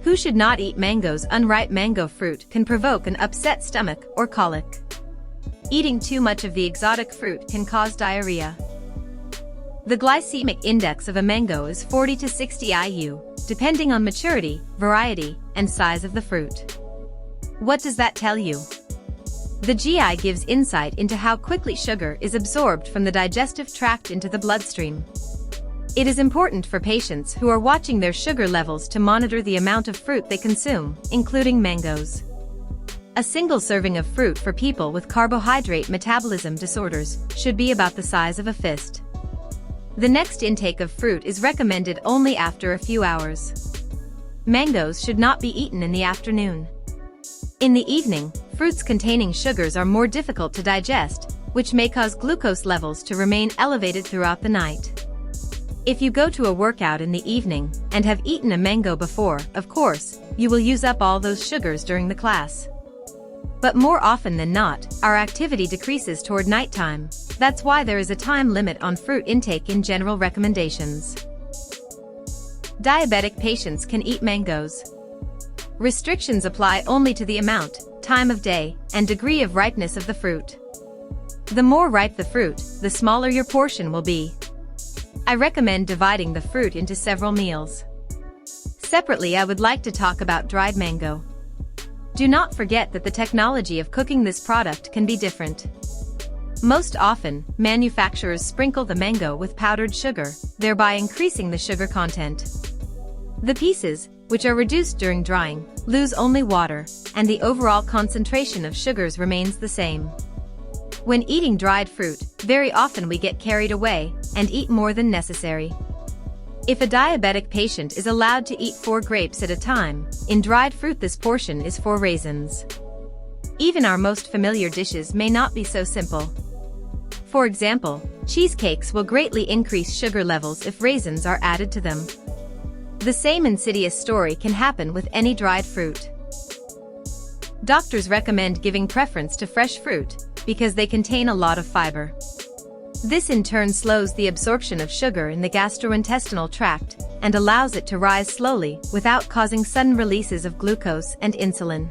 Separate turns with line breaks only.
Who should not eat mangoes? Unripe mango fruit can provoke an upset stomach or colic. Eating too much of the exotic fruit can cause diarrhea. The glycemic index of a mango is 40 to 60 IU, depending on maturity, variety, and size of the fruit. What does that tell you? The GI gives insight into how quickly sugar is absorbed from the digestive tract into the bloodstream. It is important for patients who are watching their sugar levels to monitor the amount of fruit they consume, including mangoes. A single serving of fruit for people with carbohydrate metabolism disorders should be about the size of a fist. The next intake of fruit is recommended only after a few hours. Mangoes should not be eaten in the afternoon. In the evening, fruits containing sugars are more difficult to digest, which may cause glucose levels to remain elevated throughout the night. If you go to a workout in the evening and have eaten a mango before, of course, you will use up all those sugars during the class. But more often than not, our activity decreases toward nighttime. That's why there is a time limit on fruit intake in general recommendations. Diabetic patients can eat mangoes. Restrictions apply only to the amount, time of day, and degree of ripeness of the fruit. The more ripe the fruit, the smaller your portion will be. I recommend dividing the fruit into several meals. Separately, I would like to talk about dried mango. Do not forget that the technology of cooking this product can be different. Most often, manufacturers sprinkle the mango with powdered sugar, thereby increasing the sugar content. The pieces, which are reduced during drying, lose only water, and the overall concentration of sugars remains the same. When eating dried fruit, very often we get carried away and eat more than necessary. If a diabetic patient is allowed to eat 4 grapes at a time, in dried fruit this portion is 4 raisins. Even our most familiar dishes may not be so simple. For example, cheesecakes will greatly increase sugar levels if raisins are added to them. The same insidious story can happen with any dried fruit. Doctors recommend giving preference to fresh fruit because they contain a lot of fiber. This in turn slows the absorption of sugar in the gastrointestinal tract and allows it to rise slowly without causing sudden releases of glucose and insulin.